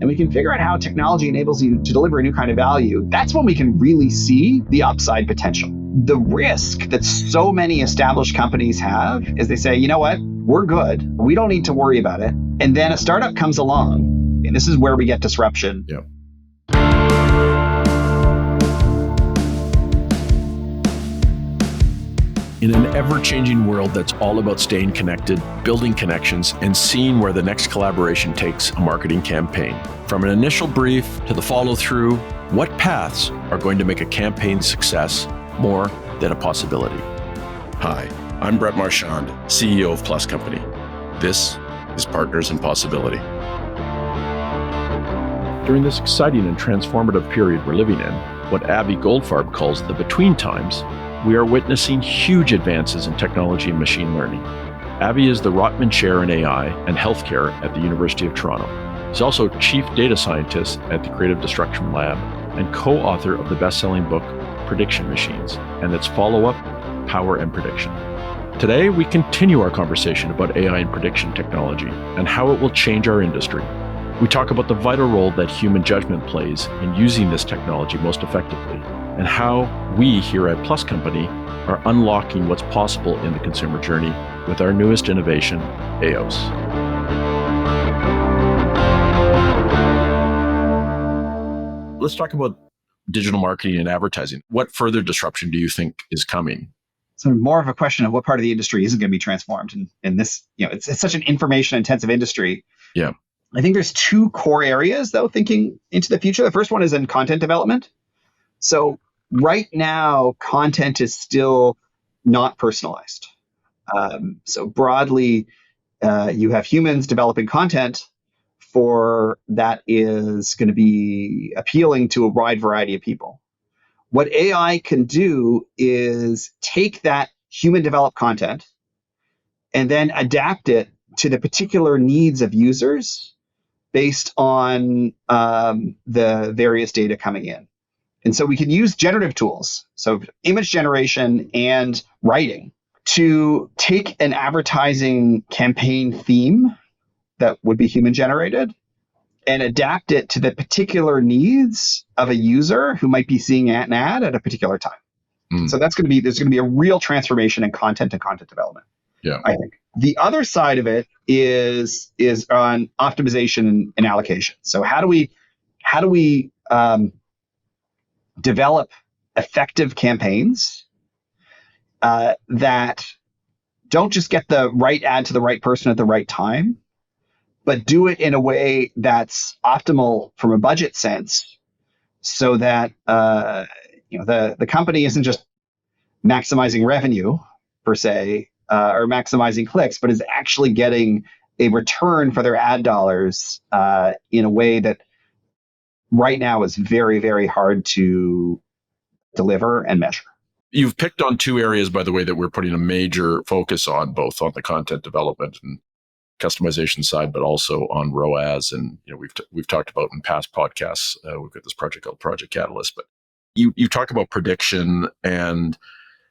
and we can figure out how technology enables you to deliver a new kind of value, that's when we can really see the upside potential. The risk that so many established companies have is they say, you know what, we're good. We don't need to worry about it. And then a startup comes along, and this is where we get disruption. Yeah. In an ever-changing world that's all about staying connected, building connections, and seeing where the next collaboration takes a marketing campaign. From an initial brief to the follow-through, what paths are going to make a campaign success more than a possibility? Hi, I'm Brett Marshon, CEO of Plus Company. This is Partners in Possibility. During this exciting and transformative period we're living in, what Avi Goldfarb calls the between times, we are witnessing huge advances in technology and machine learning. Avi is the Rotman Chair in AI and Healthcare at the University of Toronto. He's also Chief Data Scientist at the Creative Destruction Lab and co-author of the best-selling book, Prediction Machines, and its follow-up, Power and Prediction. Today, we continue our conversation about AI and prediction technology and how it will change our industry. We talk about the vital role that human judgment plays in using this technology most effectively, and how we here at Plus Company are unlocking what's possible in the consumer journey with our newest innovation, AIOS. Let's talk about digital marketing and advertising. What further disruption do you think is coming? So more of a question of what part of the industry isn't going to be transformed. And this, it's such an information intensive industry. Yeah. I think there's two core areas though, thinking into the future. The first one is in content development. So right now, content is still not personalized. So broadly, you have humans developing content for that is going to be appealing to a wide variety of people. What AI can do is take that human developed content and then adapt it to the particular needs of users based on the various data coming in. And so we can use generative tools, so image generation and writing, to take an advertising campaign theme that would be human generated and adapt it to the particular needs of a user who might be seeing an ad at a particular time. So there's going to be a real transformation in content and content development. Yeah. I think. The other side of it is on optimization and allocation. So how do we develop effective campaigns that don't just get the right ad to the right person at the right time, but do it in a way that's optimal from a budget sense, so that the company isn't just maximizing revenue per se or maximizing clicks, but is actually getting a return for their ad dollars in a way that right now is very, very hard to deliver and measure. You've picked on two areas, by the way, that we're putting a major focus on, both on the content development and customization side, but also on ROAS. And we've talked about in past podcasts, we've got this project called Project Catalyst. But you talk about prediction and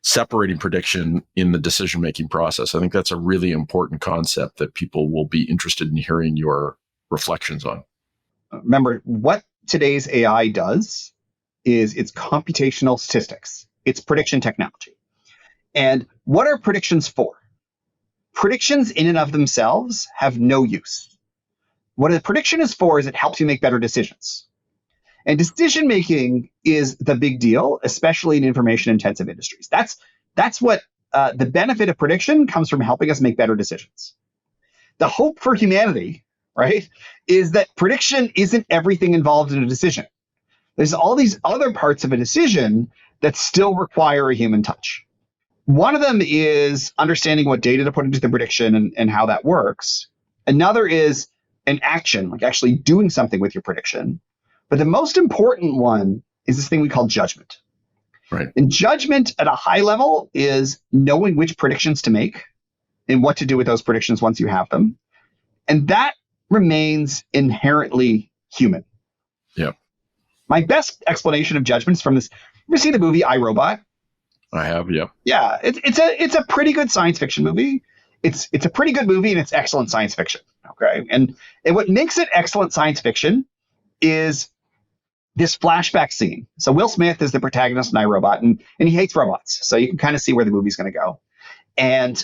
separating prediction in the decision-making process. I think that's a really important concept that people will be interested in hearing your reflections on. Remember, what today's AI does is it's computational statistics. It's prediction technology. And what are predictions for? Predictions in and of themselves have no use. What a prediction is for is it helps you make better decisions. And decision making is the big deal, especially in information intensive industries. That's what the benefit of prediction comes from, helping us make better decisions. The hope for humanity, right, is that prediction isn't everything involved in a decision. There's all these other parts of a decision that still require a human touch. One of them is understanding what data to put into the prediction and how that works. Another is an action, like actually doing something with your prediction. But the most important one is this thing we call judgment. Right. And judgment at a high level is knowing which predictions to make and what to do with those predictions once you have them. And that remains inherently human. Yeah. My best explanation of judgment is from this. You ever see the movie I, Robot? I have, yeah. Yeah, it's a pretty good science fiction movie. It's a pretty good movie, and it's excellent science fiction. Okay, and what makes it excellent science fiction is this flashback scene. So Will Smith is the protagonist in iRobot, and he hates robots. So you can kind of see where the movie's going to go. And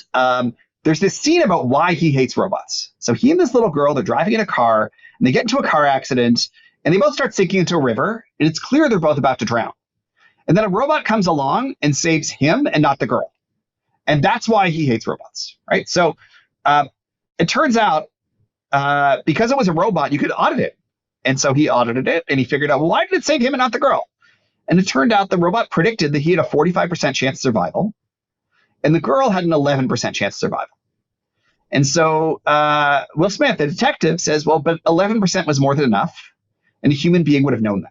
there's this scene about why he hates robots. So he and this little girl, they're driving in a car, and they get into a car accident, and they both start sinking into a river, and it's clear they're both about to drown. And then a robot comes along and saves him and not the girl. And that's why he hates robots, right? So it turns out because it was a robot, you could audit it. And so he audited it, and he figured out, well, why did it save him and not the girl? And it turned out the robot predicted that he had a 45% chance of survival, and the girl had an 11% chance of survival. And so Will Smith, the detective, says, well, but 11% was more than enough, and a human being would have known that.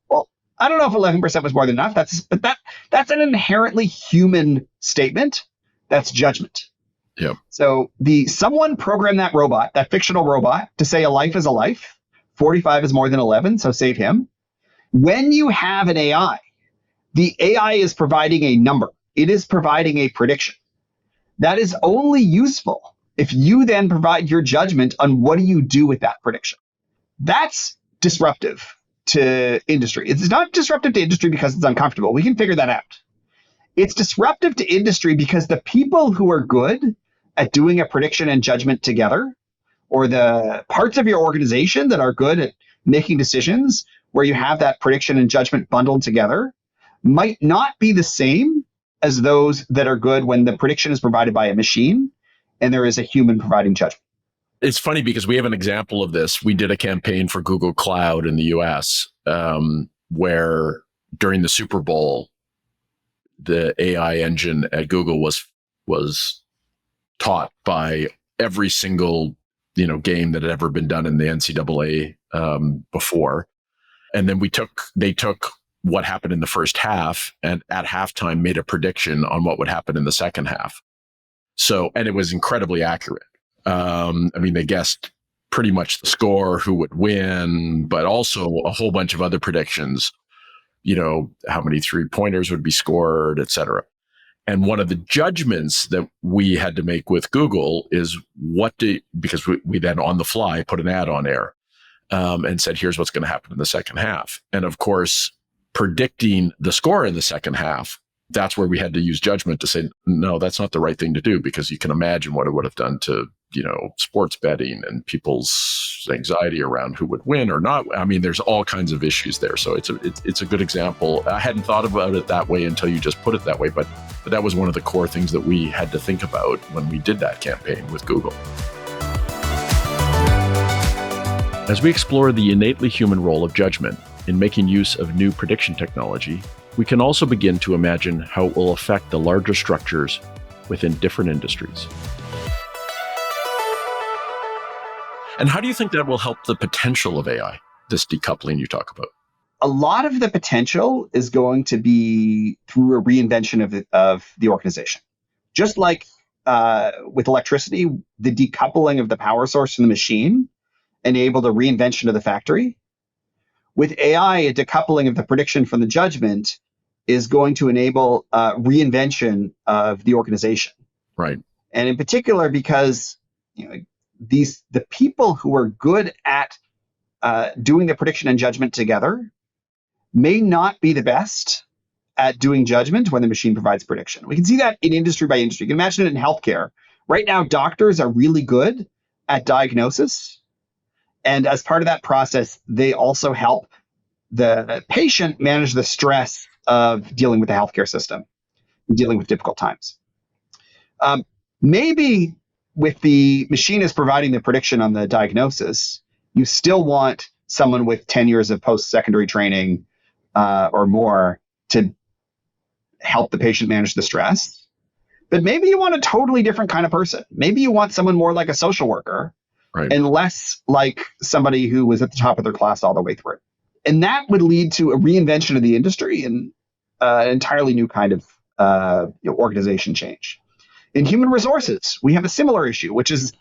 Well, I don't know if 11% was more than enough. That's an inherently human statement. That's judgment. Yep. So someone programmed that robot, that fictional robot, to say a life is a life. 45 is more than 11, so save him. When you have an AI, the AI is providing a number. It is providing a prediction. That is only useful if you then provide your judgment on what do you do with that prediction. That's disruptive to industry. It's not disruptive to industry because it's uncomfortable. We can figure that out. It's disruptive to industry because the people who are good at doing a prediction and judgment together, or the parts of your organization that are good at making decisions where you have that prediction and judgment bundled together, might not be the same as those that are good when the prediction is provided by a machine and there is a human providing judgment. It's funny because we have an example of this. We did a campaign for Google Cloud in the US where during the Super Bowl, the AI engine at Google was taught by every single game that had ever been done in the NCAA before. And then they took what happened in the first half and at halftime made a prediction on what would happen in the second half. So, and it was incredibly accurate. They guessed pretty much the score, who would win, but also a whole bunch of other predictions, how many 3-pointers would be scored, et cetera. And one of the judgments that we had to make with Google is because we then on the fly put an ad on air and said, here's what's going to happen in the second half. And of course, predicting the score in the second half, that's where we had to use judgment to say, no, that's not the right thing to do, because you can imagine what it would have done to, sports betting and people's anxiety around who would win or not. There's all kinds of issues there. So it's a good example. I hadn't thought about it that way until you just put it that way, but that was one of the core things that we had to think about when we did that campaign with Google. As we explore the innately human role of judgment in making use of new prediction technology, we can also begin to imagine how it will affect the larger structures within different industries. And how do you think that will help the potential of AI, this decoupling you talk about? A lot of the potential is going to be through a reinvention of the organization. Just like with electricity, the decoupling of the power source from the machine enabled a reinvention of the factory. With AI, a decoupling of the prediction from the judgment is going to enable reinvention of the organization. Right. And in particular, because the people who are good at doing the prediction and judgment together may not be the best at doing judgment when the machine provides prediction. We can see that in industry by industry. You can imagine it in healthcare. Right now, doctors are really good at diagnosis. And as part of that process, they also help the patient manage the stress of dealing with the healthcare system, dealing with difficult times. Maybe with the machine is providing the prediction on the diagnosis, you still want someone with 10 years of post-secondary training or more to help the patient manage the stress. But maybe you want a totally different kind of person. Maybe you want someone more like a social worker, right, and less like somebody who was at the top of their class all the way through. And that would lead to a reinvention of the industry and an entirely new kind of organization change. In human resources, we have a similar issue, which is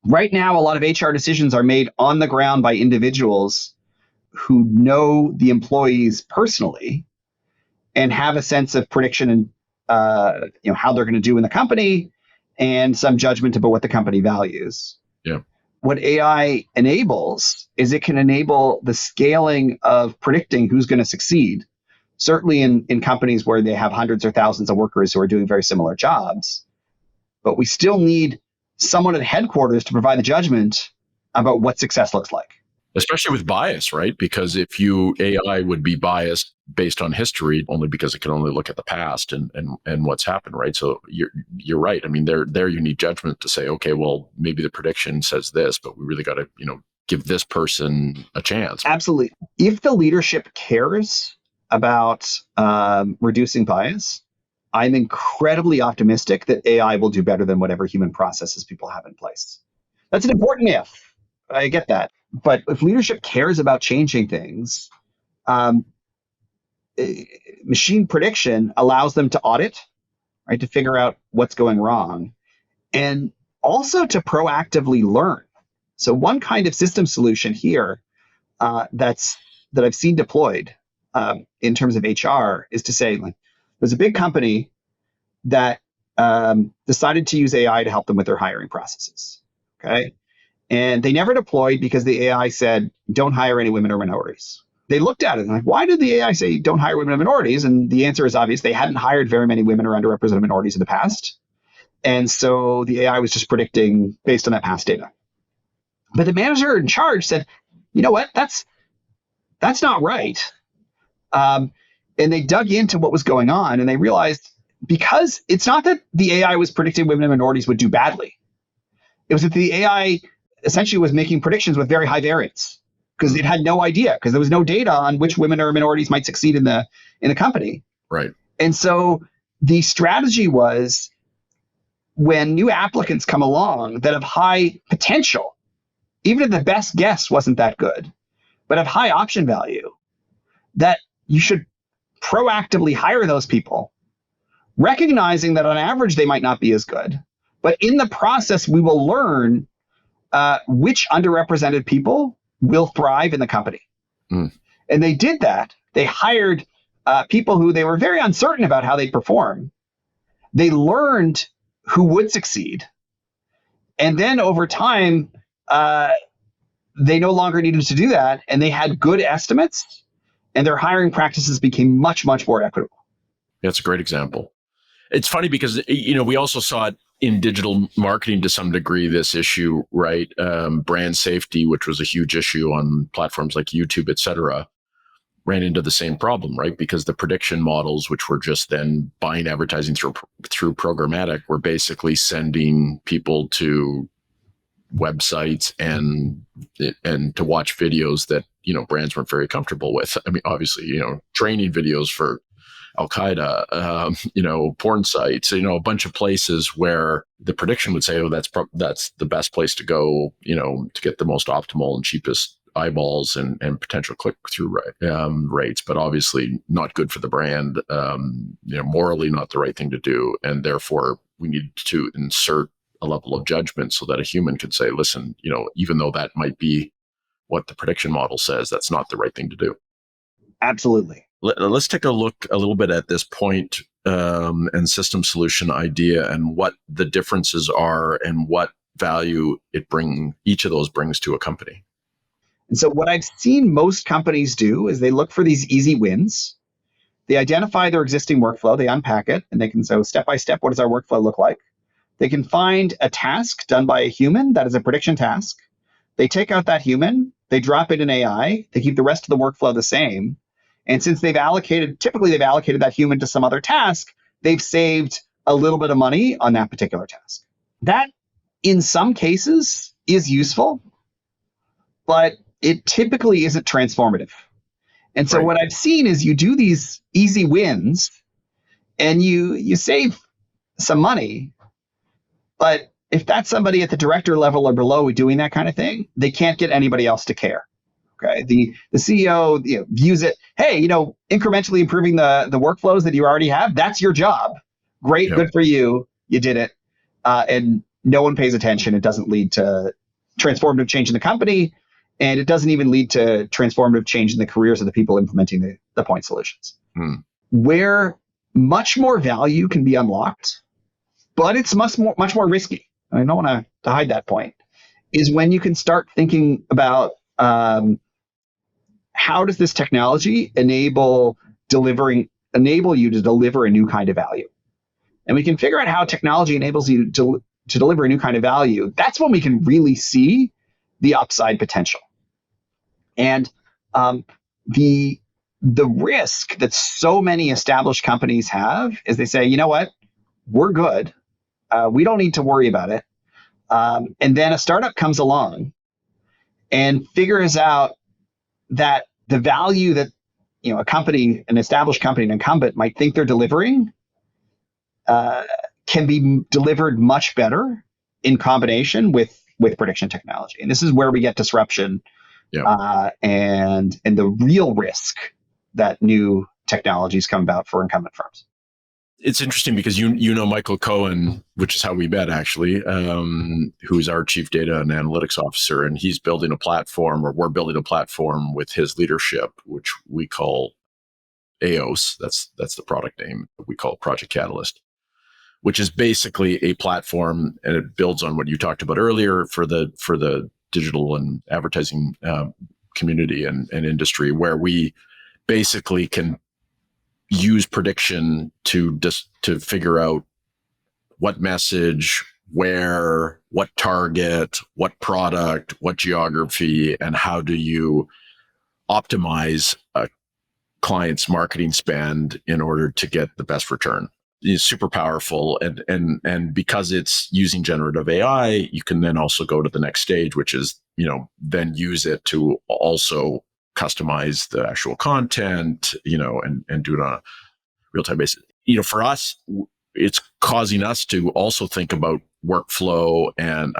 right now, a lot of HR decisions are made on the ground by individuals who know the employees personally and have a sense of prediction and how they're going to do in the company and some judgment about what the company values. Yeah. what AI enables is it can enable the scaling of predicting who's going to succeed. Certainly in companies where they have hundreds or thousands of workers who are doing very similar jobs. But we still need someone at headquarters to provide the judgment about what success looks like. Especially with bias, right? Because if AI would be biased based on history only because it can only look at the past and what's happened, right? So you're right. I mean, there you need judgment to say, okay, well, maybe the prediction says this, but we really got to, give this person a chance. Absolutely. If the leadership cares about reducing bias, I'm incredibly optimistic that AI will do better than whatever human processes people have in place. That's an important if. I get that. But if leadership cares about changing things, machine prediction allows them to audit, right, to figure out what's going wrong, and also to proactively learn. So one kind of system solution here that I've seen deployed in terms of HR is to say, like, there's a big company that decided to use AI to help them with their hiring processes. Okay. And they never deployed because the AI said, don't hire any women or minorities. They looked at it and like, why did the AI say don't hire women or minorities? And the answer is obvious. They hadn't hired very many women or underrepresented minorities in the past. And so the AI was just predicting based on that past data. But the manager in charge said, you know what, that's not right. And they dug into what was going on and they realized because it's not that the AI was predicting women and minorities would do badly. It was that the AI essentially was making predictions with very high variance because it had no idea because there was no data on which women or minorities might succeed in the company. Right. And so the strategy was when new applicants come along that have high potential, even if the best guess wasn't that good, but have high option value, that you should proactively hire those people, recognizing that on average they might not be as good. But in the process, we will learn which underrepresented people will thrive in the company. And they did that. They hired people who they were very uncertain about how they'd perform. They learned who would succeed. And then over time, they no longer needed to do that. And they had good estimates and their hiring practices became much, much more equitable. That's a great example. It's funny because, we also saw it in digital marketing to some degree, this issue, right? Brand safety, which was a huge issue on platforms like YouTube, et cetera, ran into the same problem, right? Because the prediction models, which were just then buying advertising through programmatic, were basically sending people to websites and to watch videos that, brands weren't very comfortable with. I mean, obviously, training videos for Al-Qaeda, porn sites, a bunch of places where the prediction would say, oh, that's the best place to go, to get the most optimal and cheapest eyeballs and potential click-through rates, but obviously not good for the brand, morally not the right thing to do. And therefore we need to insert a level of judgment so that a human could say, listen, even though that might be what the prediction model says, that's not the right thing to do. Absolutely. Let's take a look a little bit at this point and system solution idea and what the differences are and what value each of those brings to a company. And so what I've seen most companies do is they look for these easy wins. They identify their existing workflow, they unpack it, and they can say, step by step, what does our workflow look like? They can find a task done by a human that is a prediction task. They take out that human, they drop it in AI, they keep the rest of the workflow the same. And since typically they've allocated that human to some other task, they've saved a little bit of money on that particular task. That, in some cases, is useful, but it typically isn't transformative. And so what I've seen is you do these easy wins and you save some money, but if that's somebody at the director level or below doing that kind of thing, they can't get anybody else to care. Okay. The CEO views it, hey, incrementally improving the workflows that you already have, that's your job. Great, Good for you. You did it. And no one pays attention. It doesn't lead to transformative change in the company. And it doesn't even lead to transformative change in the careers of the people implementing the point solutions. Where much more value can be unlocked, but it's much more risky. I don't want to hide that point, is when you can start thinking about how does this technology enable you to deliver a new kind of value. And we can figure out how technology enables you to deliver a new kind of value. That's when we can really see the upside potential. And the risk that so many established companies have is they say, you know what, we're good. We don't need to worry about it. And then a startup comes along and figures out that the value that a company, an established company, an incumbent might think they're delivering can be delivered much better in combination with prediction technology. And this is where we get disruption and the real risk that new technologies come about for incumbent firms. It's interesting because you know Michael Cohen, which is how we met actually, who's our chief data and analytics officer, and he's building a platform, or we're building a platform with his leadership, which we call AIOS. That's the product name. We call it Project Catalyst, which is basically a platform, and it builds on what you talked about earlier for the digital and advertising community and industry, where we basically can use prediction to figure out what message, where, what target, what product, what geography, and how do you optimize a client's marketing spend in order to get the best return. It's super powerful, and because it's using generative AI, you can then also go to the next stage, which is then use it to also customize the actual content, and do it on a real-time basis. For us, it's causing us to also think about workflow. And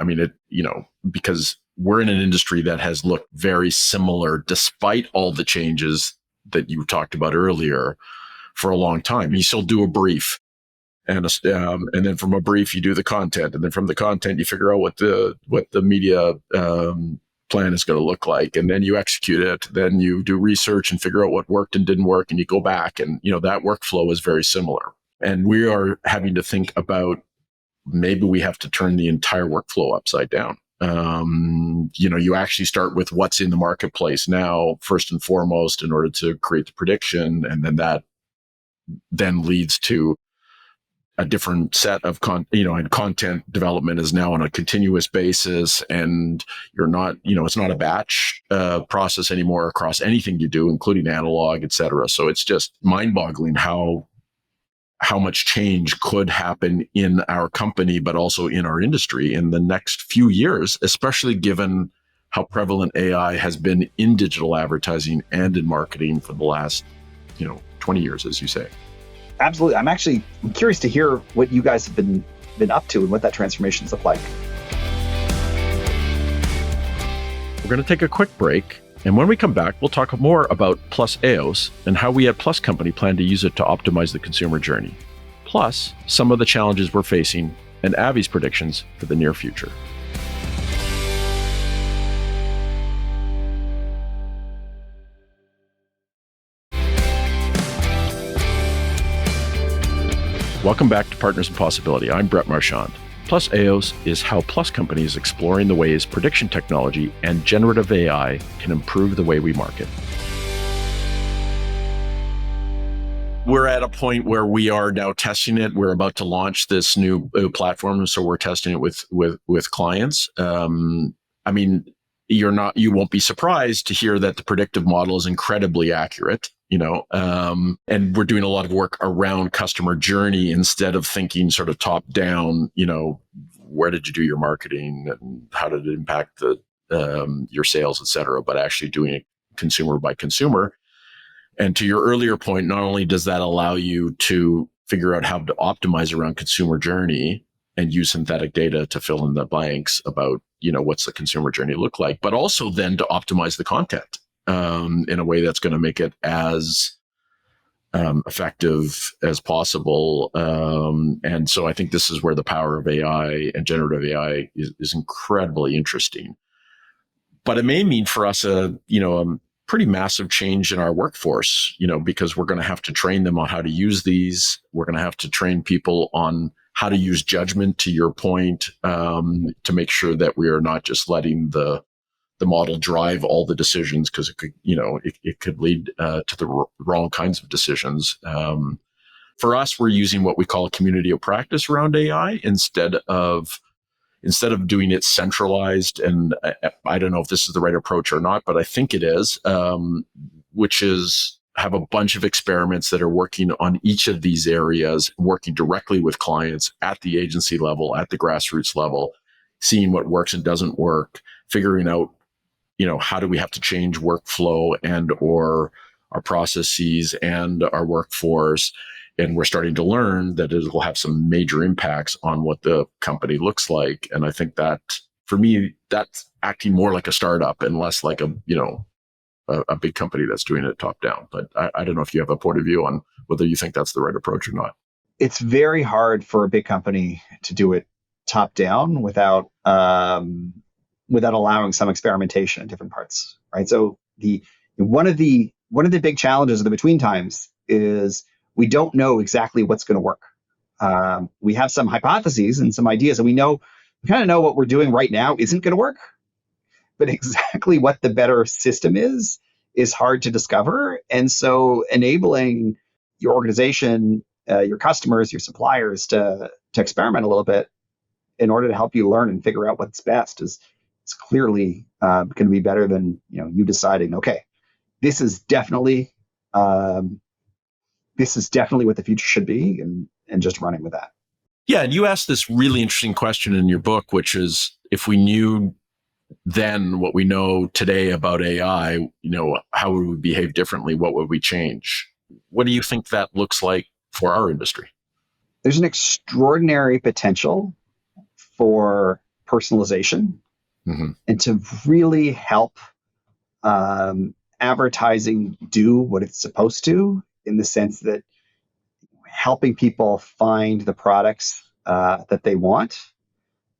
because we're in an industry that has looked very similar, despite all the changes that you talked about earlier, for a long time. You still do a brief, and then from a brief, you do the content. And then from the content, you figure out what the media plan is going to look like, and then you execute it. Then you do research and figure out what worked and didn't work, and you go back, and that workflow is very similar. And we are having to think about, maybe we have to turn the entire workflow upside down. You actually start with what's in the marketplace now, first and foremost, in order to create the prediction, and then that then leads to a different set of and content development is now on a continuous basis, and you're not, it's not a batch process anymore across anything you do, including analog, et cetera. So it's just mind-boggling how much change could happen in our company, but also in our industry in the next few years, especially given how prevalent AI has been in digital advertising and in marketing for the last, 20 years, as you say. Absolutely. I'm curious to hear what you guys have been up to and what that transformation's look like. We're going to take a quick break, and when we come back, we'll talk more about Plus AIOS and how we at Plus Company plan to use it to optimize the consumer journey, plus some of the challenges we're facing and Avi's predictions for the near future. Welcome back to Partners in Possibility. I'm Brett Marshon. Plus AIOS is how Plus Company is exploring the ways prediction technology and generative AI can improve the way we market. We're at a point where we are now testing it. We're about to launch this new platform, so we're testing it with clients. You won't be surprised to hear that the predictive model is incredibly accurate. And we're doing a lot of work around customer journey instead of thinking sort of top down, where did you do your marketing and how did it impact your sales, et cetera, but actually doing it consumer by consumer. And to your earlier point, not only does that allow you to figure out how to optimize around consumer journey and use synthetic data to fill in the blanks about, what's the consumer journey look like, but also then to optimize the content in a way that's going to make it as effective as possible. And so I think this is where the power of AI and generative AI is incredibly interesting. But it may mean for us a pretty massive change in our workforce, because we're going to have to train them on how to use these. We're going to have to train people on how to use judgment, to your point, to make sure that we are not just letting the model drive all the decisions, because it could, it could lead to the wrong kinds of decisions. For us, we're using what we call a community of practice around AI instead of doing it centralized. And I don't know if this is the right approach or not, but I think it is, which is have a bunch of experiments that are working on each of these areas, working directly with clients at the agency level, at the grassroots level, seeing what works and doesn't work, figuring out, how do we have to change workflow and or our processes and our workforce. And we're starting to learn that it will have some major impacts on what the company looks like. And I think that, for me, that's acting more like a startup and less like a big company that's doing it top down. But I don't know if you have a point of view on whether you think that's the right approach or not. It's very hard for a big company to do it top down without allowing some experimentation in different parts, right? So one of the big challenges of the between times is we don't know exactly what's going to work. We have some hypotheses and some ideas, and we kind of know what we're doing right now isn't going to work. But exactly what the better system is hard to discover. And so enabling your organization, your customers, your suppliers to experiment a little bit in order to help you learn and figure out what's best is clearly going to be better than you deciding, okay, this is definitely what the future should be, and just running with that. Yeah, and you asked this really interesting question in your book, which is, if we knew then what we know today about AI, how would we behave differently? What would we change? What do you think that looks like for our industry? There's an extraordinary potential for personalization, and to really help advertising do what it's supposed to, in the sense that helping people find the products that they want,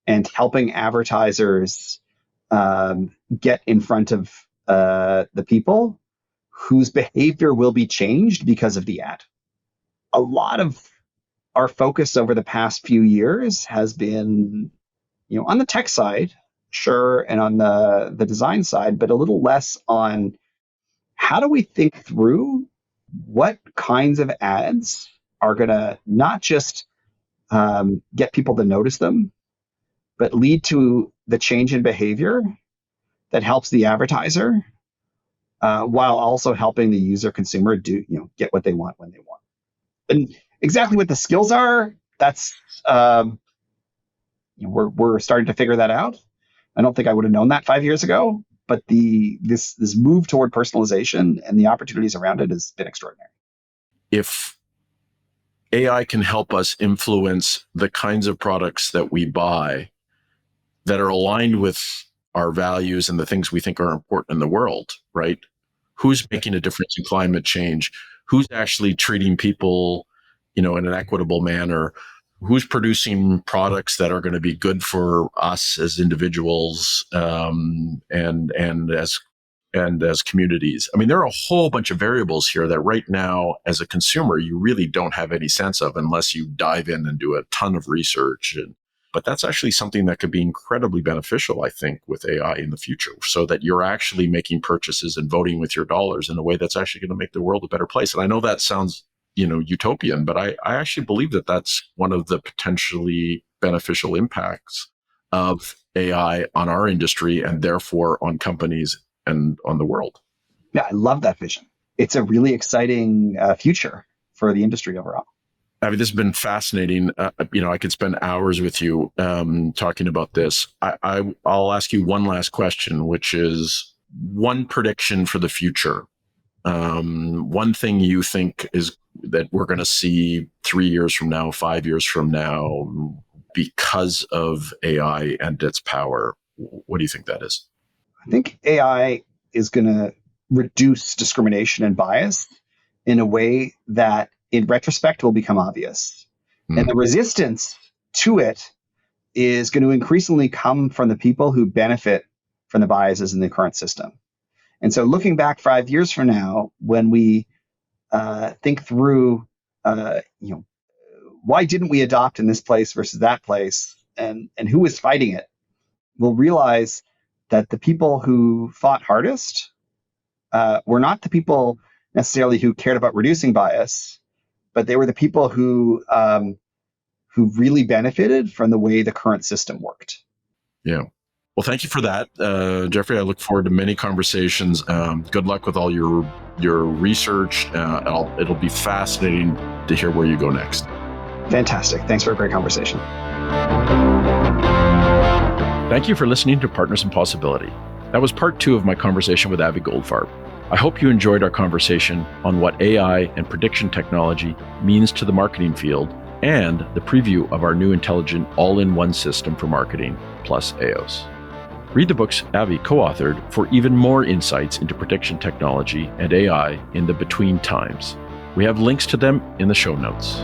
and helping advertisers get in front of the people whose behavior will be changed because of the ad. A lot of our focus over the past few years has been, on the tech side, sure, and on the design side, but a little less on how do we think through what kinds of ads are going to not just get people to notice them, but lead to the change in behavior that helps the advertiser, while also helping the user consumer get what they want when they want. And exactly what the skills are, that's we're starting to figure that out. I don't think I would have known that 5 years ago, but this move toward personalization and the opportunities around it has been extraordinary. If AI can help us influence the kinds of products that we buy that are aligned with our values and the things we think are important in the world, right? Who's making a difference in climate change? Who's actually treating people, in an equitable manner? Who's producing products that are going to be good for us as individuals, and as communities? I mean, there are a whole bunch of variables here that right now, as a consumer, you really don't have any sense of unless you dive in and do a ton of research. But that's actually something that could be incredibly beneficial, I think, with AI in the future, so that you're actually making purchases and voting with your dollars in a way that's actually going to make the world a better place. And I know that sounds, utopian, but I actually believe that that's one of the potentially beneficial impacts of AI on our industry, and therefore on companies and on the world. Yeah, I love that vision. It's a really exciting future for the industry overall. Avi, this has been fascinating. I could spend hours with you talking about this. I'll ask you one last question, which is one prediction for the future. One thing you think is that we're going to see 3 years from now, 5 years from now, because of AI and its power. What do you think that is? I think AI is going to reduce discrimination and bias in a way that, in retrospect, will become obvious. And the resistance to it is going to increasingly come from the people who benefit from the biases in the current system. And so looking back 5 years from now, when we think through why didn't we adopt in this place versus that place, and who was fighting it, we'll realize that the people who fought hardest were not the people necessarily who cared about reducing bias, but they were the people who really benefited from the way the current system worked. Yeah. Well, thank you for that, Jeffrey. I look forward to many conversations. Good luck with all your research. It'll be fascinating to hear where you go next. Fantastic. Thanks for a great conversation. Thank you for listening to Partners in Possibility. That was part 2 of my conversation with Avi Goldfarb. I hope you enjoyed our conversation on what AI and prediction technology means to the marketing field and the preview of our new intelligent all-in-one system for marketing, plus AIOS. Read the books Avi co-authored for even more insights into prediction technology and AI in the between times. We have links to them in the show notes.